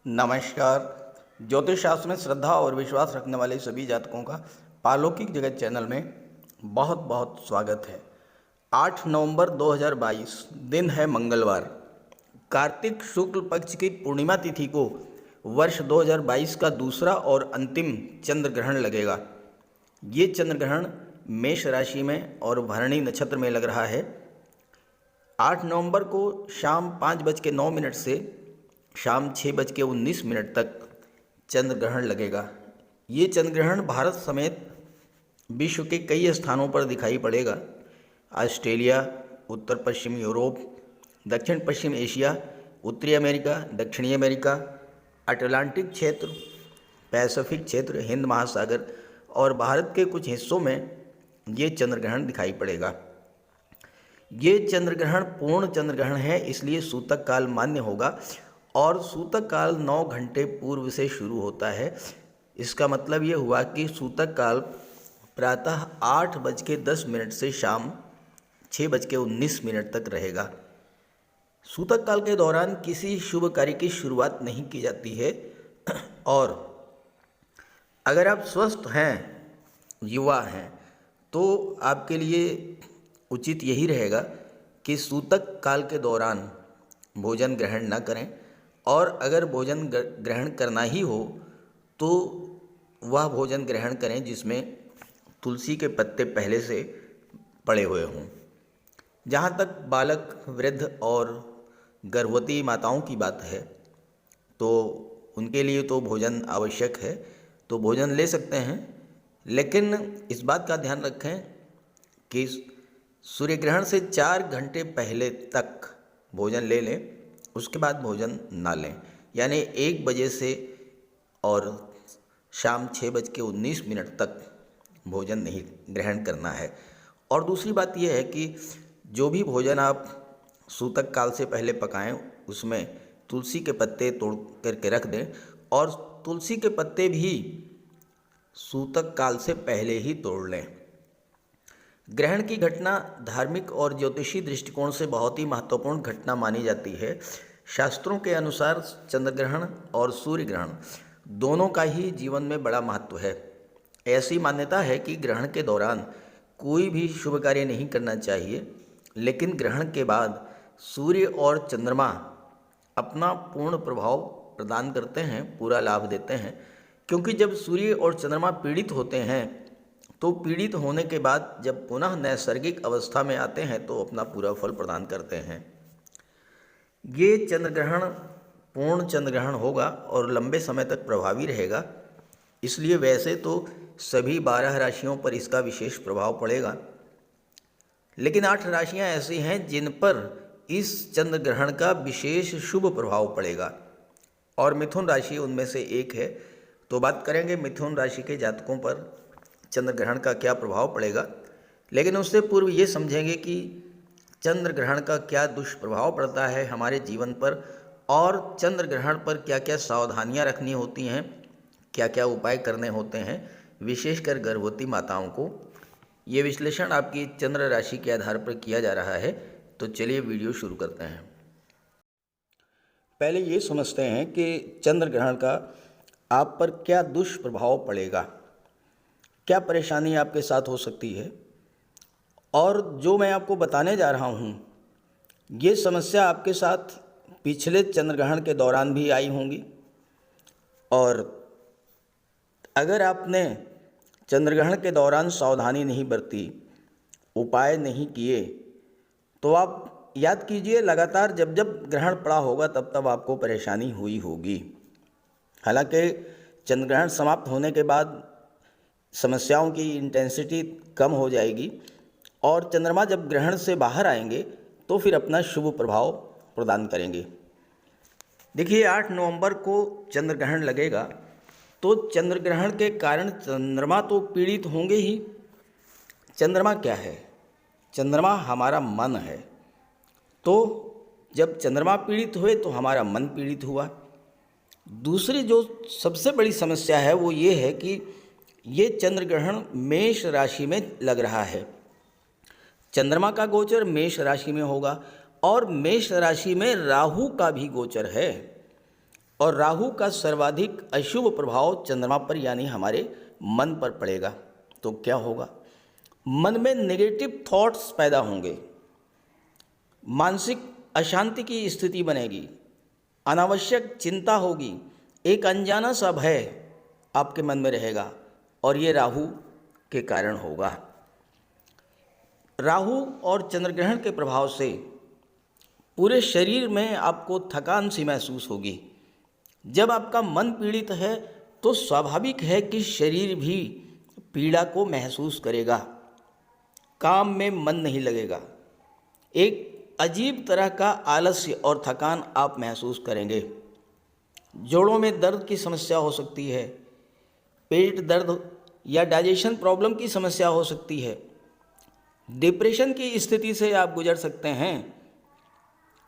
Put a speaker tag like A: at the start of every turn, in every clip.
A: नमस्कार। ज्योतिष शास्त्र में श्रद्धा और विश्वास रखने वाले सभी जातकों का पालौकिक जगत चैनल में बहुत बहुत स्वागत है। 8 नवंबर 2022 दिन है मंगलवार। कार्तिक शुक्ल पक्ष की पूर्णिमा तिथि को वर्ष 2022 का दूसरा और अंतिम चंद्र ग्रहण लगेगा। ये चंद्र ग्रहण मेष राशि में और भरणी नक्षत्र में लग रहा है। 8 नवंबर को शाम 5:09 से शाम 6:19 तक चंद्र ग्रहण लगेगा। ये चंद्र ग्रहण भारत समेत विश्व के कई स्थानों पर दिखाई पड़ेगा। ऑस्ट्रेलिया, उत्तर पश्चिम यूरोप, दक्षिण पश्चिम एशिया, उत्तरी अमेरिका, दक्षिणी अमेरिका, अटलांटिक क्षेत्र, पैसिफिक क्षेत्र, हिंद महासागर और भारत के कुछ हिस्सों में ये चंद्र ग्रहण दिखाई पड़ेगा। ये चंद्र ग्रहण पूर्ण चंद्र ग्रहण है, इसलिए सूतक काल मान्य होगा और सूतक काल 9 घंटे पूर्व से शुरू होता है। इसका मतलब ये हुआ कि सूतक काल प्रातः 8:10 से शाम 6:19 तक रहेगा। सूतक काल के दौरान किसी शुभ कार्य की शुरुआत नहीं की जाती है और अगर आप स्वस्थ हैं, युवा हैं, तो आपके लिए उचित यही रहेगा कि सूतक काल के दौरान भोजन ग्रहण न करें और अगर भोजन ग्रहण करना ही हो तो वह भोजन ग्रहण करें जिसमें तुलसी के पत्ते पहले से पड़े हुए हों। जहाँ तक बालक, वृद्ध और गर्भवती माताओं की बात है तो उनके लिए तो भोजन आवश्यक है, तो भोजन ले सकते हैं, लेकिन इस बात का ध्यान रखें कि सूर्य ग्रहण से 4 घंटे पहले तक भोजन ले लें, उसके बाद भोजन ना लें। यानी 1 बजे से और शाम 6:19 तक भोजन नहीं ग्रहण करना है। और दूसरी बात यह है कि जो भी भोजन आप सूतक काल से पहले पकाएं उसमें तुलसी के पत्ते तोड़ करके रख दें और तुलसी के पत्ते भी सूतक काल से पहले ही तोड़ लें। ग्रहण की घटना धार्मिक और ज्योतिषी दृष्टिकोण से बहुत ही महत्वपूर्ण घटना मानी जाती है। शास्त्रों के अनुसार चंद्र ग्रहण और सूर्य ग्रहण दोनों का ही जीवन में बड़ा महत्व है। ऐसी मान्यता है कि ग्रहण के दौरान कोई भी शुभ कार्य नहीं करना चाहिए, लेकिन ग्रहण के बाद सूर्य और चंद्रमा अपना पूर्ण प्रभाव प्रदान करते हैं, पूरा लाभ देते हैं। क्योंकि जब सूर्य और चंद्रमा पीड़ित होते हैं तो पीड़ित होने के बाद जब पुनः नैसर्गिक अवस्था में आते हैं तो अपना पूरा फल प्रदान करते हैं। ये चंद्र ग्रहण पूर्ण चंद्र ग्रहण होगा और लंबे समय तक प्रभावी रहेगा, इसलिए वैसे तो सभी 12 राशियों पर इसका विशेष प्रभाव पड़ेगा, लेकिन 8 राशियां ऐसी हैं जिन पर इस चंद्र ग्रहण का विशेष शुभ प्रभाव पड़ेगा और मिथुन राशि उनमें से एक है। तो बात करेंगे मिथुन राशि के जातकों पर चंद्र ग्रहण का क्या प्रभाव पड़ेगा, लेकिन उससे पूर्व ये समझेंगे कि चंद्र ग्रहण का क्या दुष्प्रभाव पड़ता है हमारे जीवन पर और चंद्र ग्रहण पर क्या क्या सावधानियां रखनी होती हैं, क्या क्या उपाय करने होते हैं, विशेषकर गर्भवती माताओं को। ये विश्लेषण आपकी चंद्र राशि के आधार पर किया जा रहा है। तो चलिए वीडियो शुरू करते हैं। पहले ये समझते हैं कि चंद्र ग्रहण का आप पर क्या दुष्प्रभाव पड़ेगा, क्या परेशानी आपके साथ हो सकती है। और जो मैं आपको बताने जा रहा हूँ ये समस्या आपके साथ पिछले चंद्र ग्रहण के दौरान भी आई होंगी और अगर आपने चंद्र ग्रहण के दौरान सावधानी नहीं बरती, उपाय नहीं किए, तो आप याद कीजिए लगातार जब जब ग्रहण पड़ा होगा तब तब आपको परेशानी हुई होगी। हालांकि चंद्र ग्रहण समाप्त होने के बाद समस्याओं की इंटेंसिटी कम हो जाएगी और चंद्रमा जब ग्रहण से बाहर आएंगे तो फिर अपना शुभ प्रभाव प्रदान करेंगे। देखिए 8 नवंबर को चंद्र ग्रहण लगेगा, तो चंद्र ग्रहण के कारण चंद्रमा तो पीड़ित होंगे ही। चंद्रमा क्या है? चंद्रमा हमारा मन है, तो जब चंद्रमा पीड़ित हुए तो हमारा मन पीड़ित हुआ। दूसरी जो सबसे बड़ी समस्या है वो ये है कि ये चंद्र ग्रहण मेष राशि में लग रहा है। चंद्रमा का गोचर मेष राशि में होगा और मेष राशि में राहु का भी गोचर है और राहु का सर्वाधिक अशुभ प्रभाव चंद्रमा पर यानी हमारे मन पर पड़ेगा। तो क्या होगा? मन में नेगेटिव थॉट्स पैदा होंगे, मानसिक अशांति की स्थिति बनेगी, अनावश्यक चिंता होगी, एक अनजाना सा भय आपके मन में रहेगा और ये राहु के कारण होगा। राहु और चंद्रग्रहण के प्रभाव से पूरे शरीर में आपको थकान सी महसूस होगी। जब आपका मन पीड़ित है तो स्वाभाविक है कि शरीर भी पीड़ा को महसूस करेगा, काम में मन नहीं लगेगा, एक अजीब तरह का आलस्य और थकान आप महसूस करेंगे। जोड़ों में दर्द की समस्या हो सकती है, पेट दर्द या डाइजेशन प्रॉब्लम की समस्या हो सकती है, डिप्रेशन की स्थिति से आप गुजर सकते हैं।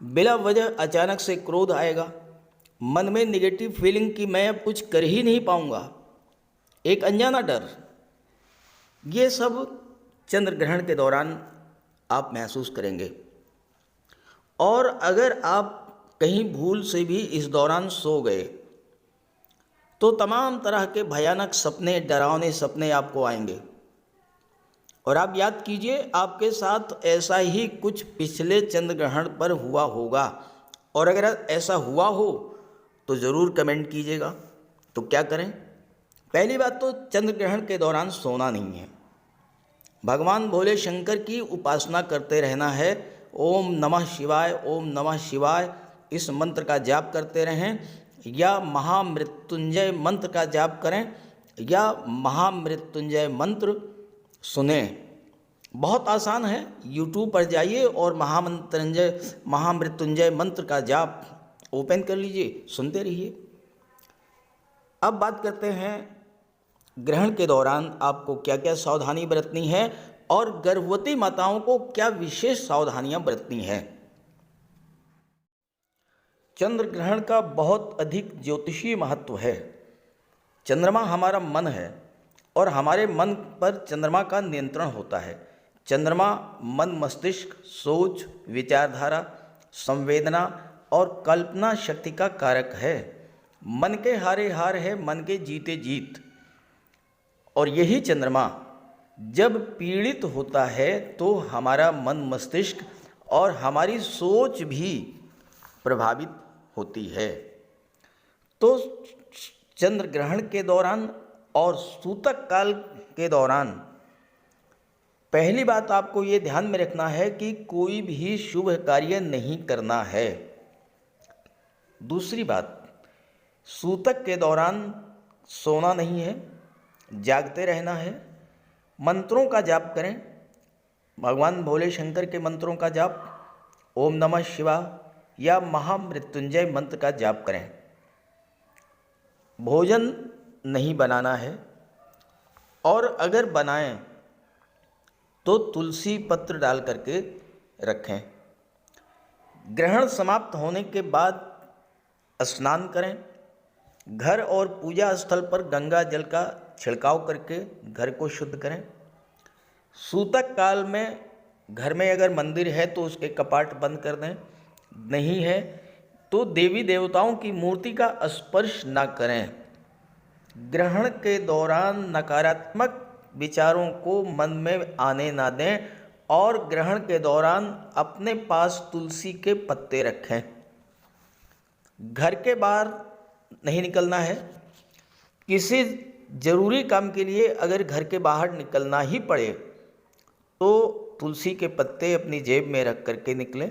A: बिला वजह अचानक से क्रोध आएगा, मन में निगेटिव फीलिंग कि मैं अब कुछ कर ही नहीं पाऊंगा, एक अनजाना डर, ये सब चंद्र ग्रहण के दौरान आप महसूस करेंगे। और अगर आप कहीं भूल से भी इस दौरान सो गए तो तमाम तरह के भयानक सपने, डरावने सपने आपको आएंगे। और आप याद कीजिए, आपके साथ ऐसा ही कुछ पिछले चंद्र ग्रहण पर हुआ होगा, और अगर ऐसा हुआ हो तो ज़रूर कमेंट कीजिएगा। तो क्या करें? पहली बात तो चंद्र ग्रहण के दौरान सोना नहीं है, भगवान भोले शंकर की उपासना करते रहना है। ओम नमः शिवाय, ओम नमः शिवाय इस मंत्र का जाप करते रहें, या महामृत्युंजय मंत्र का जाप करें, या महामृत्युंजय मंत्र सुने। बहुत आसान है, यूट्यूब पर जाइए और महामृत्युंजय मंत्र का जाप ओपन कर लीजिए, सुनते रहिए। अब बात करते हैं ग्रहण के दौरान आपको क्या क्या सावधानी बरतनी है और गर्भवती माताओं को क्या विशेष सावधानियां बरतनी है। चंद्र ग्रहण का बहुत अधिक ज्योतिषीय महत्व है। चंद्रमा हमारा मन है और हमारे मन पर चंद्रमा का नियंत्रण होता है। चंद्रमा मन, मस्तिष्क, सोच, विचारधारा, संवेदना और कल्पना शक्ति का कारक है। मन के हारे हार है, मन के जीते जीत। और यही चंद्रमा जब पीड़ित होता है तो हमारा मन, मस्तिष्क और हमारी सोच भी प्रभावित होती है। तो चंद्र ग्रहण के दौरान और सूतक काल के दौरान पहली बात आपको ये ध्यान में रखना है कि कोई भी शुभ कार्य नहीं करना है। दूसरी बात, सूतक के दौरान सोना नहीं है, जागते रहना है। मंत्रों का जाप करें, भगवान भोले शंकर के मंत्रों का जाप, ओम नमः शिवाय या महामृत्युंजय मंत्र का जाप करें। भोजन नहीं बनाना है, और अगर बनाएं तो तुलसी पत्र डाल करके रखें। ग्रहण समाप्त होने के बाद स्नान करें। घर और पूजा स्थल पर गंगा जल का छिड़काव करके घर को शुद्ध करें। सूतक काल में घर में अगर मंदिर है तो उसके कपाट बंद कर दें, नहीं है तो देवी देवताओं की मूर्ति का स्पर्श ना करें। ग्रहण के दौरान नकारात्मक विचारों को मन में आने ना दें, और ग्रहण के दौरान अपने पास तुलसी के पत्ते रखें। घर के बाहर नहीं निकलना है। किसी ज़रूरी काम के लिए अगर घर के बाहर निकलना ही पड़े तो तुलसी के पत्ते अपनी जेब में रख करके निकलें।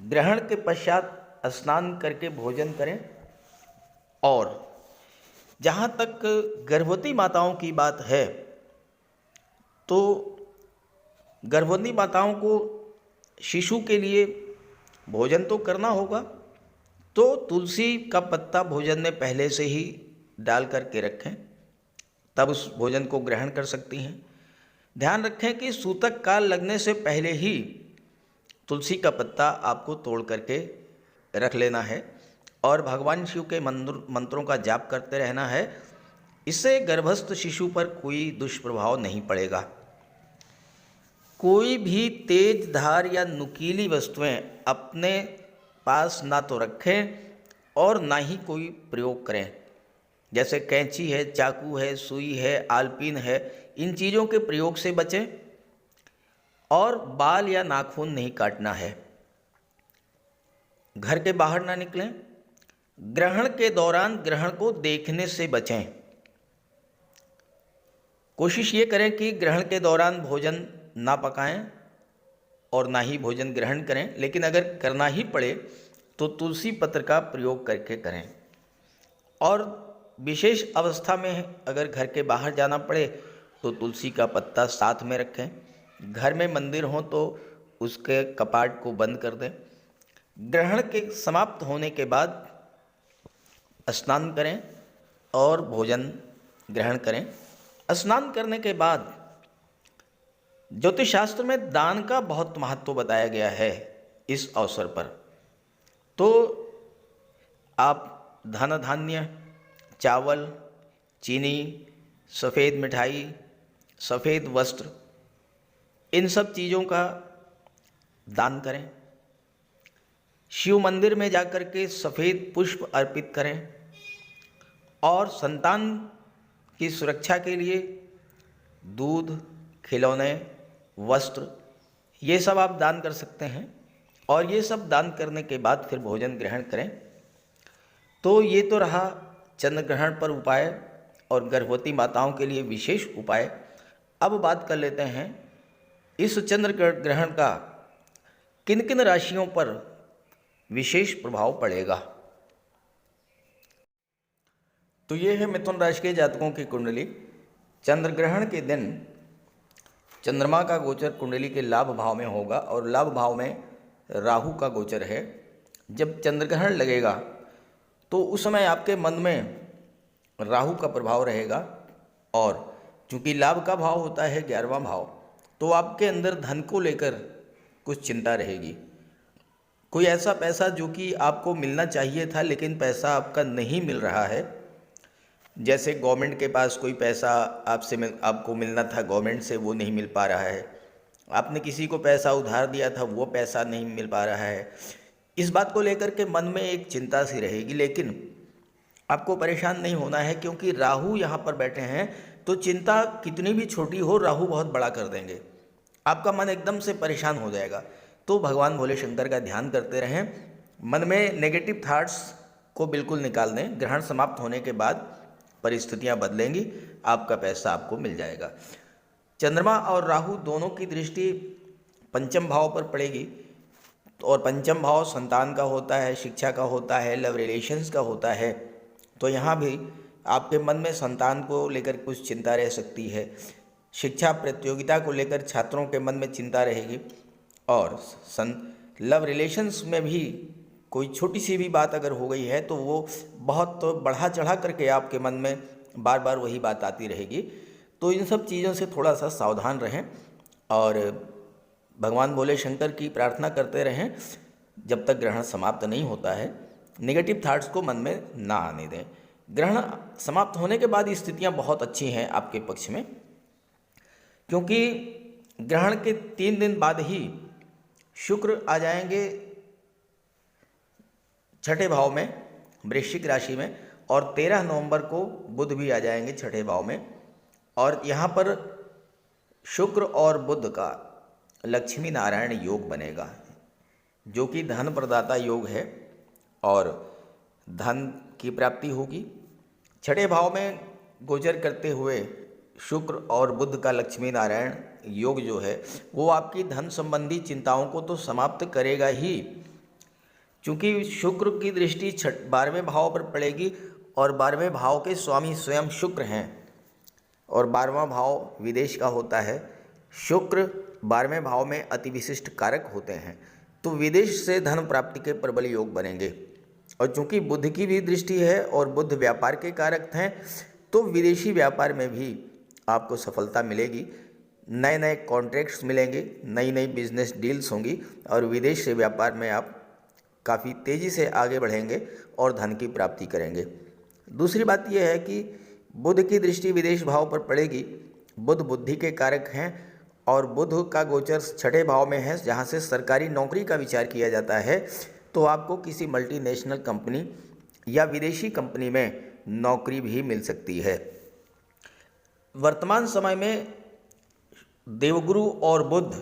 A: ग्रहण के पश्चात स्नान करके भोजन करें। और जहाँ तक गर्भवती माताओं की बात है तो गर्भवती माताओं को शिशु के लिए भोजन तो करना होगा, तो तुलसी का पत्ता भोजन में पहले से ही डाल करके रखें, तब उस भोजन को ग्रहण कर सकती हैं। ध्यान रखें कि सूतक काल लगने से पहले ही तुलसी का पत्ता आपको तोड़ करके रख लेना है और भगवान शिव के मंत्रों का जाप करते रहना है। इससे गर्भस्थ शिशु पर कोई दुष्प्रभाव नहीं पड़ेगा। कोई भी तेज धार या नुकीली वस्तुएं अपने पास ना तो रखें और ना ही कोई प्रयोग करें। जैसे कैंची है, चाकू है, सुई है, आलपीन है, इन चीज़ों के प्रयोग से बचें। और बाल या नाखून नहीं काटना है। घर के बाहर ना निकलें। ग्रहण के दौरान ग्रहण को देखने से बचें। कोशिश ये करें कि ग्रहण के दौरान भोजन ना पकाएं और ना ही भोजन ग्रहण करें, लेकिन अगर करना ही पड़े तो तुलसी पत्र का प्रयोग करके करें। और विशेष अवस्था में अगर घर के बाहर जाना पड़े तो तुलसी का पत्ता साथ में रखें। घर में मंदिर हो तो उसके कपाट को बंद कर दें। ग्रहण के समाप्त होने के बाद स्नान करें और भोजन ग्रहण करें। स्नान करने के बाद ज्योतिष शास्त्र में दान का बहुत महत्व बताया गया है इस अवसर पर। तो आप धन धान्य, चावल, चीनी, सफ़ेद मिठाई, सफ़ेद वस्त्र, इन सब चीज़ों का दान करें। शिव मंदिर में जाकर के सफ़ेद पुष्प अर्पित करें। और संतान की सुरक्षा के लिए दूध, खिलौने, वस्त्र, ये सब आप दान कर सकते हैं। और ये सब दान करने के बाद फिर भोजन ग्रहण करें। तो ये तो रहा चंद्र ग्रहण पर उपाय और गर्भवती माताओं के लिए विशेष उपाय। अब बात कर लेते हैं इस चंद्र ग्रहण का किन किन राशियों पर विशेष प्रभाव पड़ेगा। तो ये है मिथुन राशि के जातकों की कुंडली। चंद्र ग्रहण के दिन चंद्रमा का गोचर कुंडली के लाभ भाव में होगा और लाभ भाव में राहु का गोचर है। जब चंद्र ग्रहण लगेगा तो उस समय आपके मन में राहु का प्रभाव रहेगा। और चूंकि लाभ का भाव होता है 11वां भाव, तो आपके अंदर धन को लेकर कुछ चिंता रहेगी। कोई ऐसा पैसा जो कि आपको मिलना चाहिए था लेकिन पैसा आपका नहीं मिल रहा है। जैसे गवर्नमेंट के पास कोई पैसा आपको मिलना था गवर्नमेंट से, वो नहीं मिल पा रहा है। आपने किसी को पैसा उधार दिया था, वो पैसा नहीं मिल पा रहा है। इस बात को लेकर के मन में एक चिंता सी रहेगी। लेकिन आपको परेशान नहीं होना है, क्योंकि राहु यहाँ पर बैठे हैं। तो चिंता कितनी भी छोटी हो, राहु बहुत बड़ा कर देंगे। आपका मन एकदम से परेशान हो जाएगा। तो भगवान भोले शंकर का ध्यान करते रहें। मन में नेगेटिव थॉट्स को बिल्कुल निकाल दें। ग्रहण समाप्त होने के बाद परिस्थितियां बदलेंगी, आपका पैसा आपको मिल जाएगा। चंद्रमा और राहु दोनों की दृष्टि पंचम भाव पर पड़ेगी। और पंचम भाव संतान का होता है, शिक्षा का होता है, लव रिलेशंस का होता है। तो यहाँ भी आपके मन में संतान को लेकर कुछ चिंता रह सकती है। शिक्षा प्रतियोगिता को लेकर छात्रों के मन में चिंता रहेगी। और लव रिलेशंस में भी कोई छोटी सी भी बात अगर हो गई है तो वो बहुत बढ़ा चढ़ा करके आपके मन में बार बार वही बात आती रहेगी। तो इन सब चीज़ों से थोड़ा सा सावधान रहें और भगवान भोले शंकर की प्रार्थना करते रहें जब तक ग्रहण समाप्त नहीं होता है। नेगेटिव थॉट्स को मन में ना आने दें। ग्रहण समाप्त होने के बाद स्थितियां बहुत अच्छी हैं आपके पक्ष में, क्योंकि ग्रहण के 3 दिन बाद ही शुक्र आ जाएंगे 6ठे भाव में, वृश्चिक राशि में। और 13 नवंबर को बुध भी आ जाएंगे 6ठे भाव में। और यहाँ पर शुक्र और बुध का लक्ष्मी नारायण योग बनेगा, जो कि धन प्रदाता योग है और धन की प्राप्ति होगी। 6ठे भाव में गोचर करते हुए शुक्र और बुध का लक्ष्मी नारायण योग जो है वो आपकी धन संबंधी चिंताओं को तो समाप्त करेगा ही, क्योंकि शुक्र की दृष्टि 12वें भाव पर पड़ेगी और 12वें भाव के स्वामी स्वयं शुक्र हैं। और 12वां भाव विदेश का होता है। शुक्र 12वें भाव में अति विशिष्ट कारक होते हैं, तो विदेश से धन प्राप्ति के प्रबल योग बनेंगे। और चूंकि बुध की भी दृष्टि है और बुध व्यापार के कारक हैं, तो विदेशी व्यापार में भी आपको सफलता मिलेगी। नए नए कॉन्ट्रैक्ट्स मिलेंगे, नई नई बिजनेस डील्स होंगी और विदेश से व्यापार में आप काफ़ी तेज़ी से आगे बढ़ेंगे और धन की प्राप्ति करेंगे। दूसरी बात यह है कि बुध की दृष्टि विदेश भाव पर पड़ेगी। बुध बुद्धि के कारक हैं और बुध का गोचर 6ठे भाव में है, जहाँ से सरकारी नौकरी का विचार किया जाता है। तो आपको किसी मल्टीनेशनल कंपनी या विदेशी कंपनी में नौकरी भी मिल सकती है। वर्तमान समय में देवगुरु और बुध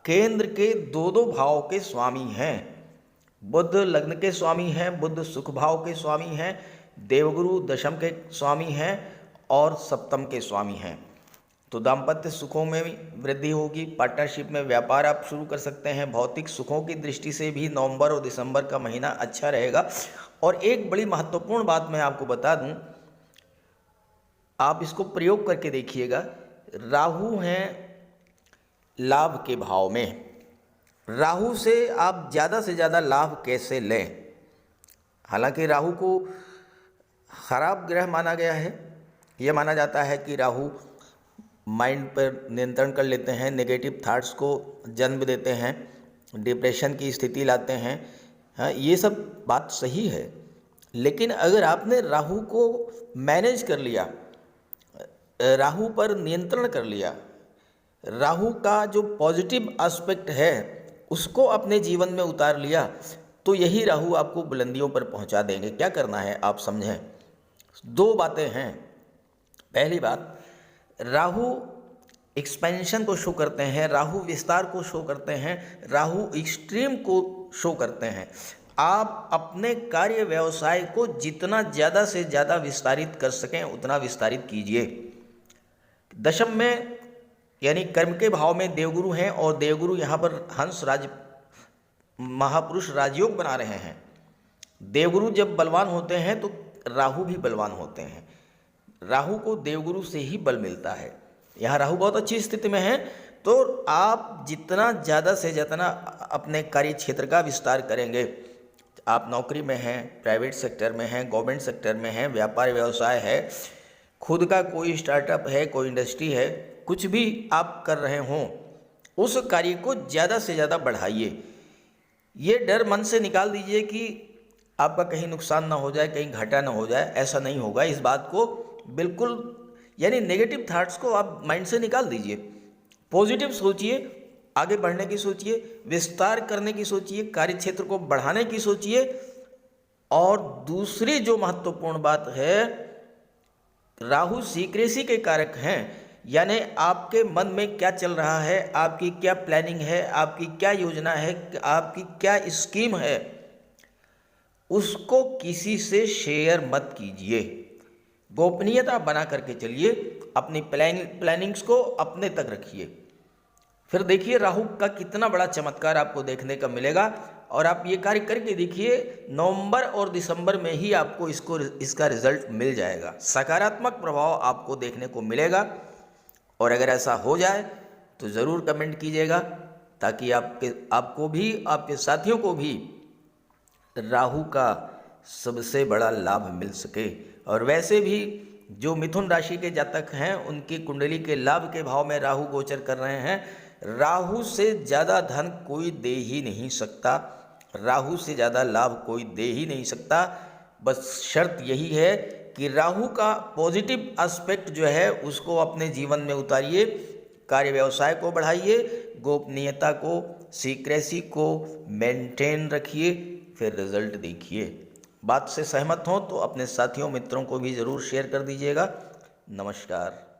A: केंद्र के दो दो भाव के स्वामी हैं। बुध लग्न के स्वामी हैं, बुध सुख भाव के स्वामी हैं, देवगुरु दशम के स्वामी हैं और सप्तम के स्वामी हैं। तो दाम्पत्य सुखों में भी वृद्धि होगी, पार्टनरशिप में व्यापार आप शुरू कर सकते हैं। भौतिक सुखों की दृष्टि से भी नवंबर और दिसंबर का महीना अच्छा रहेगा। और एक बड़ी महत्वपूर्ण बात मैं आपको बता दूं, आप इसको प्रयोग करके देखिएगा। राहु हैं लाभ के भाव में, राहु से आप ज़्यादा से ज़्यादा लाभ कैसे लें। हालांकि राहु को खराब ग्रह माना गया है, यह माना जाता है कि राहु माइंड पर नियंत्रण कर लेते हैं, नेगेटिव थॉट्स को जन्म देते हैं, डिप्रेशन की स्थिति लाते हैं। हाँ, ये सब बात सही है, लेकिन अगर आपने राहु को मैनेज कर लिया, राहु पर नियंत्रण कर लिया, राहु का जो पॉजिटिव एस्पेक्ट है उसको अपने जीवन में उतार लिया, तो यही राहु आपको बुलंदियों पर पहुंचा देंगे। क्या करना है आप समझें। दो बातें हैं। पहली बात, राहु एक्सपेंशन को शो करते हैं, राहु विस्तार को शो करते हैं, राहु एक्सट्रीम को शो करते हैं। आप अपने कार्य व्यवसाय को जितना ज़्यादा से ज़्यादा विस्तारित कर सकें उतना विस्तारित कीजिए। दशम में यानी कर्म के भाव में देवगुरु हैं और देवगुरु यहाँ पर हंस राज महापुरुष राजयोग बना रहे हैं। देवगुरु जब बलवान होते हैं तो राहु भी बलवान होते हैं। राहु को देवगुरु से ही बल मिलता है। यहाँ राहु बहुत अच्छी स्थिति में है, तो आप जितना ज़्यादा से ज़्यादा अपने कार्य क्षेत्र का विस्तार करेंगे, आप नौकरी में हैं, प्राइवेट सेक्टर में हैं, गवर्नमेंट सेक्टर में हैं, व्यापार व्यवसाय है, खुद का कोई स्टार्टअप है, कोई इंडस्ट्री है, कुछ भी आप कर रहे हों, उस कार्य को ज़्यादा से ज़्यादा बढ़ाइए। ये डर मन से निकाल दीजिए कि आपका कहीं नुकसान ना हो जाए, कहीं घाटा ना हो जाए। ऐसा नहीं होगा। इस बात को बिल्कुल, यानी नेगेटिव थॉट्स को आप माइंड से निकाल दीजिए। पॉजिटिव सोचिए, आगे बढ़ने की सोचिए, विस्तार करने की सोचिए, कार्य क्षेत्र को बढ़ाने की सोचिए। और दूसरी जो महत्वपूर्ण बात है, राहु सीक्रेसी के कारक हैं, यानी आपके मन में क्या चल रहा है, आपकी क्या प्लानिंग है, आपकी क्या योजना है, आपकी क्या स्कीम है, उसको किसी से शेयर मत कीजिए। गोपनीयता बना करके चलिए, अपनी प्लानिंग्स को अपने तक रखिए। फिर देखिए राहु का कितना बड़ा चमत्कार आपको देखने का मिलेगा। और आप ये कार्य करके देखिए, नवंबर और दिसंबर में ही आपको इसका रिजल्ट मिल जाएगा। सकारात्मक प्रभाव आपको देखने को मिलेगा। और अगर ऐसा हो जाए तो ज़रूर कमेंट कीजिएगा, ताकि आपको भी, आपके साथियों को भी राहु का सबसे बड़ा लाभ मिल सके। और वैसे भी जो मिथुन राशि के जातक हैं, उनकी कुंडली के लाभ के भाव में राहु गोचर कर रहे हैं। राहु से ज़्यादा धन कोई दे ही नहीं सकता, राहु से ज़्यादा लाभ कोई दे ही नहीं सकता। बस शर्त यही है कि राहु का पॉजिटिव एस्पेक्ट जो है उसको अपने जीवन में उतारिए, कार्य व्यवसाय को बढ़ाइए, गोपनीयता को, सीक्रेसी को मेंटेन रखिए, फिर रिजल्ट देखिए। बात से सहमत हो तो अपने साथियों मित्रों को भी ज़रूर शेयर कर दीजिएगा। नमस्कार।